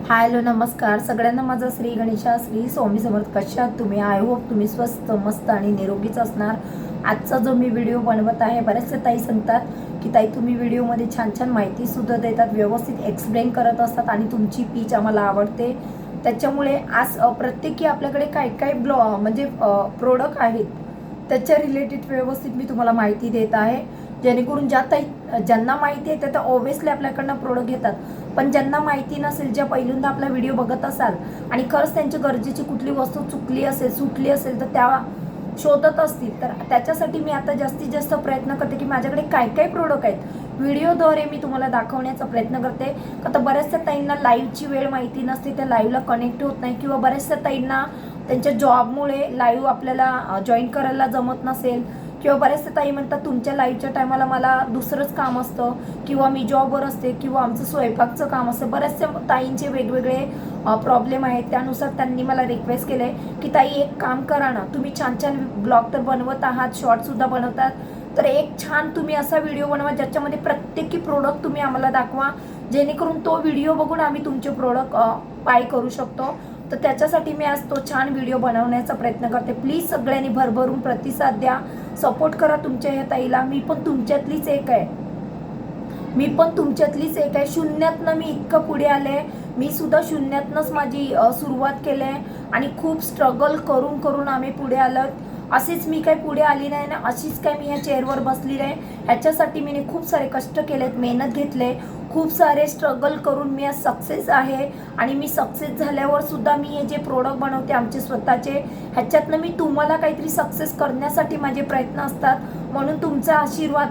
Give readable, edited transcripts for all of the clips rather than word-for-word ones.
Hello नमस्कार सगळ्यांना, माझा श्री गणेशा श्री स्वामी समर्थ. कशा आहात तुम्ही? आय होप तुम्ही स्वस्त मस्त आणि निरोगीच असणार. आजचा जो मी व्हिडिओ बनवत आहे, बऱ्याचशा ताई सांगतात की ताई तुम्ही व्हिडिओमध्ये छान छान माहिती सुद्धा देतात, व्यवस्थित एक्सप्लेन करत असतात आणि तुमची पीच आम्हाला आवडते. त्याच्यामुळे आज प्रत्येकी आपल्याकडे काय काय म्हणजे प्रोडक्ट आहेत त्याच्या रिलेटेड व्यवस्थित मी तुम्हाला माहिती देत आहे, जेणेकरून ज्यांना माहिती आहे त्या ऑब्व्हियसली आपल्याकडनं प्रोडक्ट घेतात. पण ज्यांना माहिती नसेल, ज्या पहिल्यांदा आपला व्हिडिओ बघत असाल आणि खरंच त्यांची गरजेची कुठली वस्तू चुकली असेल सुटली असेल तर त्या शोधत असतील, तर त्याच्यासाठी मी आता जास्तीत जास्त प्रयत्न करते की माझ्याकडे काय काय प्रोडक्ट आहेत व्हिडिओद्वारे मी तुम्हाला दाखवण्याचा प्रयत्न करते. आता बऱ्याचशा ताईंना लाईव्हची वेळ माहिती नसते, त्या लाईव्हला कनेक्ट होत नाही, किंवा बऱ्याचशा ताईंना त्यांच्या जॉबमुळे लाईव्ह आपल्याला जॉईन करायला जमत नसेल, किंवा बऱ्याचशा ताई म्हणतात तुमच्या लाईव्हच्या टायमाला मला दुसरंच काम असतं, किंवा मी जॉबवर असते, किंवा आमचं स्वयंपाकचं काम असतं. बऱ्याचशा ताईंचे वेगवेगळे प्रॉब्लेम आहेत. त्यानुसार त्यांनी मला रिक्वेस्ट केले की ताई एक काम करा ना, तुम्ही छान छान ब्लॉग तर बनवत आहात, शॉर्टसुद्धा बनवतात, तर एक छान तुम्ही असा व्हिडिओ बनवा ज्याच्यामध्ये प्रत्येकी प्रोडक्ट तुम्ही आम्हाला दाखवा, जेणेकरून तो व्हिडिओ बघून आम्ही तुमचे प्रोडक्ट बाय करू शकतो. तर त्याच्यासाठी मी आज तो छान व्हिडिओ बनवण्याचा प्रयत्न करते. प्लीज सगळ्यांनी भरभरून प्रतिसाद द्या, सपोर्ट करा तुमच्या ह्या ताईला. मी पण तुमच्यातलीच एक आहे. शून्यातनं मी इतकं पुढे आले. मी सुद्धा शून्यातनंच माझी सुरुवात केली आहे आणि खूप स्ट्रगल करून करून आम्ही पुढे आलो. अशीच मी काही पुढे आली नाही ना, अशीच काय मी ह्या चेअरवर बसली नाही. ह्याच्यासाठी मी खूप सारे कष्ट केलेत, मेहनत घेतले, खूप सारे स्ट्रगल करून मी आज सक्सेस आहे. आणि मी सक्सेस झाल्यावर सुद्धा मी हे जे प्रोडक्ट बनवते आमचे स्वतःचे, ह्याच्यातनं मी तुम्हाला काहीतरी सक्सेस करण्यासाठी माझे प्रयत्न असतात. म्हणून तुमचा आशीर्वाद,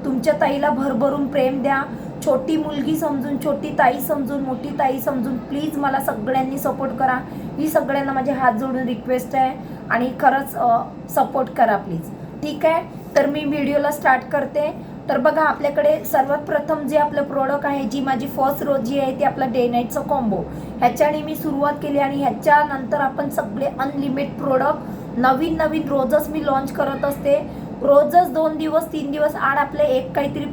तुमच्या ताईला भरभरून प्रेम द्या. छोटी मुलगी समजून, छोटी ताई समजून, मोठी ताई समजून प्लीज मला सगळ्यांनी सपोर्ट करा. ही सगळ्यांना माझे हात जोडून रिक्वेस्ट आहे आणि खरंच सपोर्ट करा प्लीज. ठीक आहे, तर मी व्हिडिओला स्टार्ट करते. तर बघा, आपल्याकडे सर्वात प्रथम जे आपलं प्रोडक्ट आहे, जी माझी फर्स्ट रोज जी आहे ती आपला डे नाईटचा कॉम्बो, ह्याच्याने मी सुरुवात केली. आणि ह्याच्यानंतर आपण सगळे अनलिमिटेड प्रोडक्ट नवीन नवीन रोजच मी लॉन्च करत असते. रोजच 2 दिवस 3 दिवस आड आपले एक काहीतरी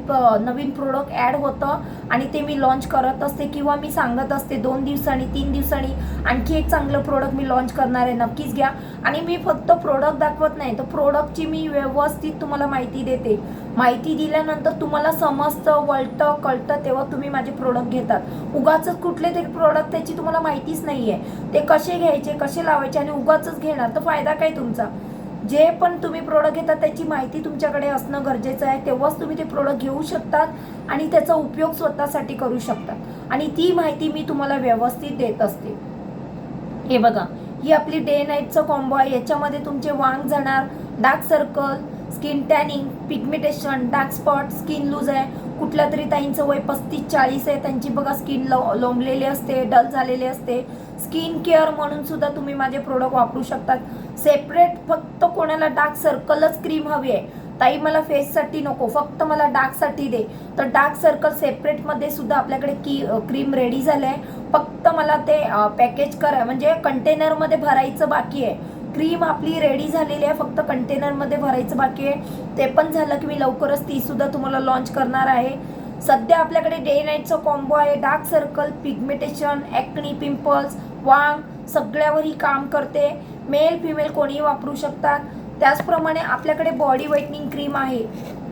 नवीन प्रोडक्ट ॲड होतं आणि ते मी लॉन्च करत असते, किंवा मी सांगत असते 2 दिवसांनी 3 दिवसांनी आणखी एक चांगलं प्रोडक्ट मी लॉन्च करणार आहे, नक्कीच घ्या. आणि मी फक्त प्रोडक्ट दाखवत नाही, तर प्रोडक्टची मी व्यवस्थित तुम्हाला माहिती देते. माहिती दिल्यानंतर तुम्हाला समजतं, वळतं, कळतं, तेव्हा तुम्ही माझे प्रोडक्ट घेतात. उगाचच कुठले तरी प्रोडक्ट त्याची तुम्हाला माहितीच नाही आहे, ते कसे घ्यायचे, कसे लावायचे आणि उगाचच घेणार, तर फायदा काय तुमचा? जे पण तुम्ही प्रोडक्ट घेतात त्याची माहिती तुमच्याकडे असणं गरजेचं आहे, तेव्हाच तुम्ही ते प्रोडक्ट घेऊ शकतात आणि त्याचा उपयोग स्वतःसाठी करू शकतात. आणि ती माहिती मी तुम्हाला व्यवस्थित देत असते. हे बघा, ही आपली डे नाईटचं कॉम्बो आहे. याच्यामध्ये तुमचे वांग जाणार, dark circle, skin tanning, pigmentation, dark spot, skin loose आहे. कुठल्या तरी ताईंचं वय 35-40 आहे, त्यांची बघा स्किन लोंबलेली असते, डल झालेली असते. स्किन केअर म्हणून सुद्धा तुम्ही माझे प्रोडक्ट वापरू शकतात. सेपरेट फक्त कोणाला डार्क सर्कलच क्रीम हवी आहे, ताई मला फेससाठी नको, फक्त मला डार्कसाठी दे, तर डार्क सर्कल सेपरेटमध्ये सुद्धा आपल्याकडे क्रीम रेडी झालं आहे. फक्त मला ते पॅकेज करा, म्हणजे कंटेनरमध्ये भरायचं बाकी आहे. क्रीम आपली रेडी झालेली आहे, फक्त कंटेनरमध्ये भरायचं बाकी आहे. ते पण झालं की मी लवकरच ती सुद्धा तुम्हाला लॉन्च करणार आहे. सध्या आपल्याकडे डे नाईटचा कॉम्बो आहे. डार्क सर्कल, पिगमेंटेशन, ॲक्नी, पिंपल्स, वांग सगळ्यावर ही काम करते. मेल फिमेल कोणीही वापरू शकतात. त्याचप्रमाणे आपल्याकडे बॉडी व्हाईटनिंग क्रीम आहे,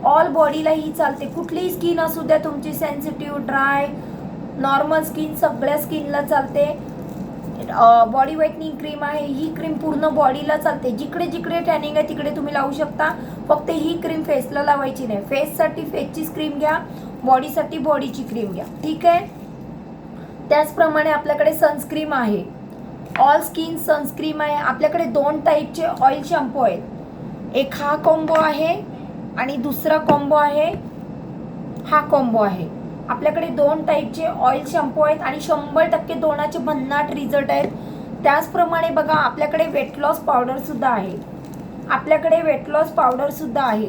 ऑल बॉडीला ही चालते. कुठलीही स्किन असू द्या तुमची, सेन्सिटिव्ह, ड्राय, नॉर्मल स्किन, सगळ्या स्किनला चालते. बॉडी व्हाईटनिंग क्रीम आहे, ही क्रीम पूर्ण बॉडीला चालते. जिकडे जिकडे टॅनिंग आहे तिकडे तुम्ही लावू शकता. फक्त ही क्रीम फेसला लावायची नाही. फेससाठी फेसचीच क्रीम घ्या, बॉडीसाठी बॉडीची क्रीम घ्या. ठीक आहे. त्याचप्रमाणे आपल्याकडे सनस्क्रीम आहे, ऑल स्किन सनस्क्रीम आहे. आपल्याकडे 2 टाईपचे ऑइल शॅम्पू आहेत. एक हा कॉम्बो आहे आणि दुसरा कॉम्बो आहे हा कॉम्बो आहे. आपल्याकडे 2 टाईपचे ऑइल शॅम्पू आहेत आणि 100% दोनाचे भन्नाट रिझल्ट आहेत. त्याचप्रमाणे बघा, आपल्याकडे वेट लॉस पावडरसुद्धा आहे.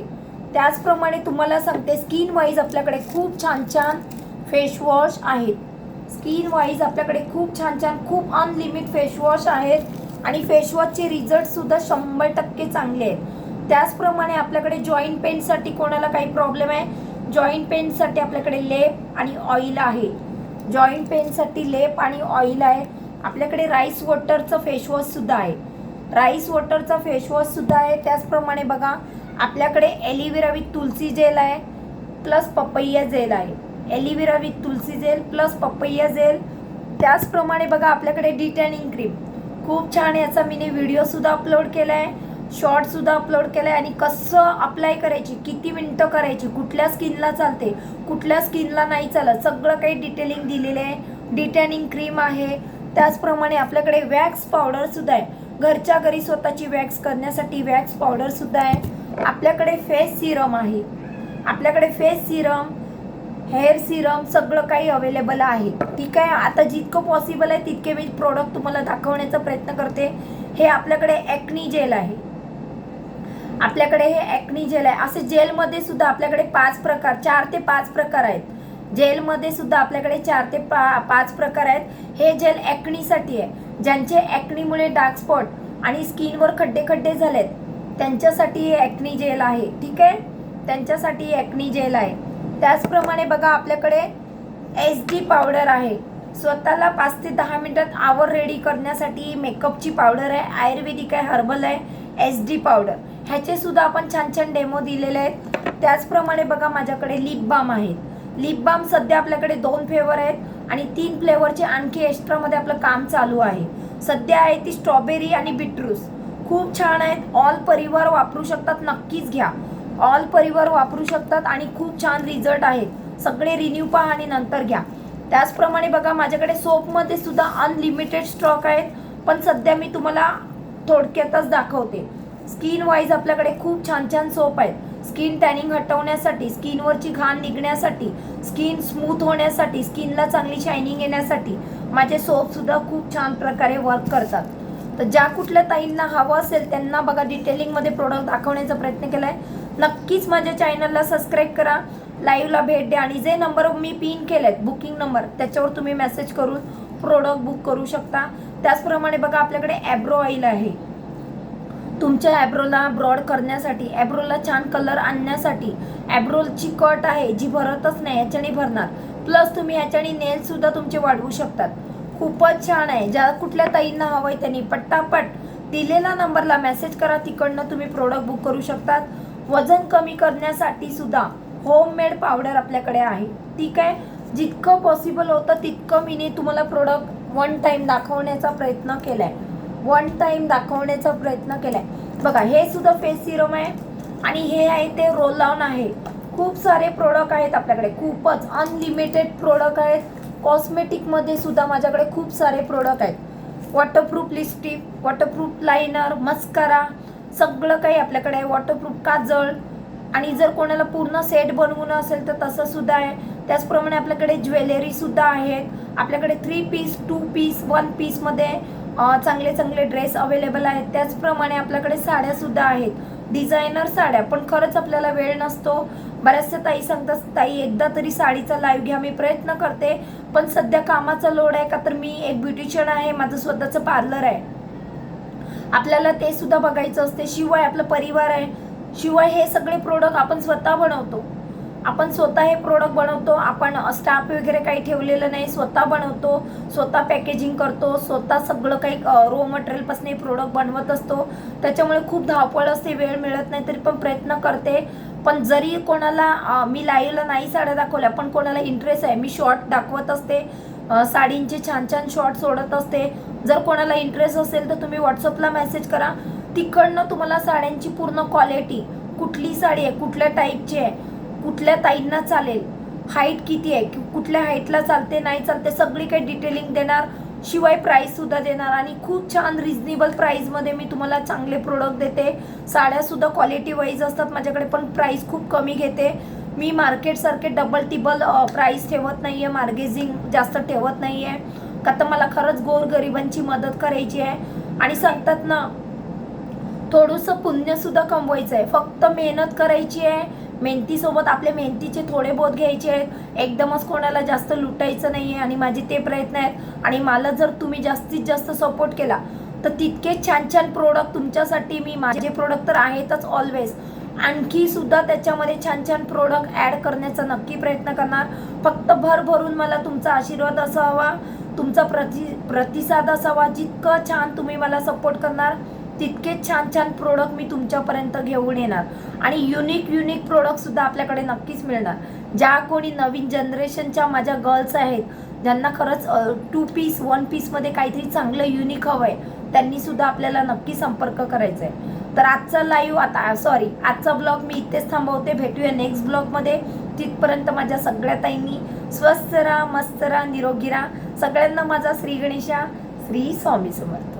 त्याचप्रमाणे तुम्हाला सांगते, स्किन वाईज आपल्याकडे खूप छान छान फेसवॉश आहेत. खूप अनलिमिटेड फेसवॉश आहेत आणि फेसवॉशचे रिझल्टसुद्धा 100% चांगले आहेत. त्याचप्रमाणे आपल्याकडे जॉईंट पेनसाठी कोणाला काही प्रॉब्लेम आहे, जॉईंट पेनसाठी आपल्याकडे लेप आणि ऑइल आहे. जॉईंट पेनसाठी लेप आणि ऑइल आहे. आपल्याकडे राईस वॉटरचं फेसवॉशसुद्धा आहे. राईस वॉटरचा फेसवॉशसुद्धा आहे. त्याचप्रमाणे बघा आपल्याकडे एलिव्हेरा विथ तुलसी जेल आहे प्लस पपैया जेल आहे. एलिव्हेरा विथ तुलसी जेल प्लस पपैया जेल. त्याचप्रमाणे बघा आपल्याकडे डिटॅनिंग क्रीम. खूप छान याचा मी व्हिडिओसुद्धा अपलोड केला आहे, शॉर्टसुद्धा अपलोड केला आहे. आणि कसं अप्लाय करायची, किती मिनटं करायची, कुठल्या स्किनला चालते, कुठल्या स्किनला नाही चालत, सगळं काही डिटेलिंग दिलेलं आहे. डिटॅनिंग क्रीम आहे. त्याचप्रमाणे आपल्याकडे वॅक्स पावडरसुद्धा आहे. घरच्या घरी स्वतःची वॅक्स करण्यासाठी वॅक्स पावडरसुद्धा आहे. आपल्याकडे फेस सिरम आहे. आपल्याकडे फेस सिरम, हेअर सिरम सगळं काही अवेलेबल आहे. ठीक आहे. आता जितकं पॉसिबल आहे तितके मी प्रोडक्ट तुम्हाला दाखवण्याचा प्रयत्न करते. हे आपल्याकडे ॲक्नी जेल आहे. आपल्याकडे हे ॲक्नी जेल आहे. असे जेलमध्ये सुद्धा आपल्याकडे 4 ते 5 प्रकार आहेत. जेलमध्ये सुद्धा आपल्याकडे 4 ते 5 प्रकार आहेत. हे जेल ॲक्नीसाठी आहे. ज्यांचे ॲक्नीमुळे डार्क स्पॉट आणि स्किनवर खड्डे झालेत त्यांच्यासाठी हे ॲक्नी जेल आहे. ठीक आहे. त्यांच्यासाठी ॲक्नी जेल आहे. त्याचप्रमाणे बघा आपल्याकडे SD पावडर आहे. स्वतःला 5 ते 10 मिनिटात आवर रेडी करण्यासाठी मेकअपची पावडर आहे. आयुर्वेदिक आहे, हर्बल आहे. SD पावडर ह्याचे सुद्धा आपण छान छान डेमो दिलेले आहेत. त्याचप्रमाणे बघा माझ्याकडे लिप बाम आहेत. लिप बाम सध्या आपल्याकडे 2 फ्लेवर आहेत आणि 3 फ्लेवरचे आणखी एक्स्ट्रामध्ये आपलं काम चालू आहे. सध्या आहे ती स्ट्रॉबेरी आणि बीटरूट. खूप छान आहेत. ऑल परिवार वापरू शकतात, नक्कीच घ्या. ऑल परिवार वापरू शकतात आणि खूप छान रिझल्ट आहेत. सगळे रिन्यू पहा आणि नंतर घ्या. त्याचप्रमाणे बघा माझ्याकडे सोपमध्ये सुद्धा अनलिमिटेड स्टॉक आहेत, पण सध्या मी तुम्हाला थोडक्यातच दाखवते. स्किन वाईज आपल्याकडे खूप छान छान सोप आहेत. स्किन टॅनिंग हटवण्यासाठी, स्किनवरची घाण निघण्यासाठी, स्किन स्मूथ होण्यासाठी, स्किनला चांगली शायनिंग येण्यासाठी माझे सोपसुद्धा खूप छान प्रकारे वर्क करतात. तर ज्या कुठल्या ताईंना हवं असेल त्यांना बघा डिटेलिंगमध्ये प्रोडक्ट दाखवण्याचा प्रयत्न केला आहे. नक्कीच माझ्या चॅनलला सबस्क्राईब करा, लाईव्हला भेट द्या आणि जे नंबर मी पिन केले आहेत बुकिंग नंबर त्याच्यावर तुम्ही मेसेज करून प्रोडक्ट बुक करू शकता. त्याचप्रमाणे बघा आपल्याकडे ॲब्रो ऑइल आहे. तुमच्या ॲब्रोला ब्रॉड करण्यासाठी, ॲब्रोला छान कलर आणण्यासाठी. ॲब्रोची कट आहे जी भरतच नाही, याच्याने भरणार. प्लस तुम्ही याच्याने नेलसुद्धा तुमचे वाढवू शकतात. खूपच छान आहे. ज्या कुठल्या ताईंना हवं आहे त्यांनी पटापट दिलेल्या नंबरला मेसेज करा, तिकडनं तुम्ही प्रोडक्ट बुक करू शकतात. वजन कमी करण्यासाठी सुद्धा होममेड पावडर आपल्याकडे आहे. ठीक आहे. जितकं पॉसिबल होतं तितकं मी तुम्हाला प्रोडक्ट वन टाईम दाखवण्याचा प्रयत्न केलाय. बघा हे सुद्धा फेस सिरम आहे आणि हे आहे ते रोल ऑन आहे. खूप सारे प्रोडक्ट आहेत आपल्याकडे, खूपच अनलिमिटेड प्रोडक्ट आहेत. कॉस्मेटिकमध्ये सुद्धा माझ्याकडे खूप सारे प्रोडक्ट आहेत. Waterproof lipstick, waterproof liner, mascara सगळं काही आपल्याकडे आहे. वॉटरप्रूफ काजळ आणि जर कोणाला पूर्ण सेट बनवणं असेल तर तसं सुद्धा आहे. त्याचप्रमाणे आपल्याकडे ज्वेलरी सुद्धा आहेत. आपल्याकडे 3 पीस, 2 पीस, 1 पीसमध्ये चांगले चांगले ड्रेस अवेलेबल आहेत. त्याचप्रमाणे आपल्याकडे साड्या सुद्धा आहेत, डिझायनर साड्या. पण खरंच आपल्याला वेळ नसतो. बऱ्याचशा ताई सांगतात ताई एकदा तरी साडीचा लाईव्ह घ्या. मी प्रयत्न करते पण सध्या कामाचा लोड आहे का तर मी एक ब्युटिशियन आहे, माझं स्वतःचं पार्लर आहे. आपल्याला ते सुद्धा बघायचं असते. शिवाय आपला परिवार आहे. शिवाय हे सगळे प्रोडक्ट आपण स्वतः बनवतो. आपण स्वतः हे प्रोडक्ट बनवतो. आपण स्टाफ वगैरे काही ठेवलेलं नाही. स्वतः बनवतो, स्वतः पॅकेजिंग करतो, स्वतः सगळं काही रॉ मटेरियलपासून हे प्रोडक्ट बनवत असतो. त्याच्यामुळे खूप धावपळ असते, वेळ मिळत नाही तरी पण प्रयत्न करते. पण जरी कोणाला मी लाईव्हला नाही साड्या दाखवल्या पण कोणाला इंटरेस्ट आहे मी शॉर्ट दाखवत असते. साडींचे छान छान शॉर्ट सोडत असते. जर कोणाला इंटरेस्ट असेल तर तुम्ही व्हॉट्सअपला मेसेज करा. तिकडनं तुम्हाला साड्यांची पूर्ण क्वालिटी, कुठली साडी आहे, कुठल्या टाईपची आहे, कुठल्या ताईंना चालेल, हाईट किती आहे, कुठल्या हाईटला चालते नाही चालते सगळी काही डिटेलिंग देणार. शिवाय प्राईससुद्धा देणार आणि खूप छान रिजनेबल प्राईसमध्ये मी तुम्हाला चांगले प्रोडक्ट देते. साड्यासुद्धा क्वालिटी वाईज असतात माझ्याकडे पण प्राईस खूप कमी घेते मी. मार्केटसारखे डबल टिबल प्राईस ठेवत नाही आहे, मार्गेजिंग जास्त ठेवत नाही आहे का तर मला खरंच गोरगरिबांची मदत करायची आहे. आणि सांगतात ना थोडंसं पुण्यसुद्धा कमवायचं आहे. फक्त मेहनत करायची आहे. मेहनतीसोबत आपले मेहनतीचे थोडे बहुत घ्यायचे आहेत. एकदमच कोणाला जास्त लुटायचं नाही आहे आणि माझे ते प्रयत्न आहेत. आणि मला जर तुम्ही जास्तीत जास्त सपोर्ट केला तर तितके छान छान प्रोडक्ट तुमच्यासाठी मी, माझे प्रोडक्ट तर आहेतच ऑलवेज, आणखी सुद्धा त्याच्यामध्ये छान छान प्रोडक्ट ॲड करण्याचा नक्की प्रयत्न करणार. फक्त भरभरून मला तुमचा आशीर्वाद असावा, तुमचा प्रतिसाद असावा. जितकं छान तुम्ही मला सपोर्ट करणार तितके छान छान प्रोडक्ट मी तुमच्यापर्यंत घेऊन येणार. आणि युनिक प्रोडक्टसुद्धा आपल्याकडे नक्कीच मिळणार. ज्या कोणी नवीन जनरेशनच्या माझ्या गर्ल्स आहेत, ज्यांना खरंच 2 पीस 1 पीसमध्ये काहीतरी चांगलं युनिक हवं आहे, त्यांनीसुद्धा आपल्याला नक्की संपर्क करायचा आहे. तर आजचा लाईव्ह आजचा ब्लॉग मी इथेच थांबवते. भेटूया नेक्स्ट ब्लॉगमध्ये. तिथपर्यंत माझ्या सगळ्या ताईंनी स्वस्थ राहा, मस्त राहा, निरोगी राहा. सगळ्यांना माझा श्री गणेशा, श्री स्वामी समर्थ.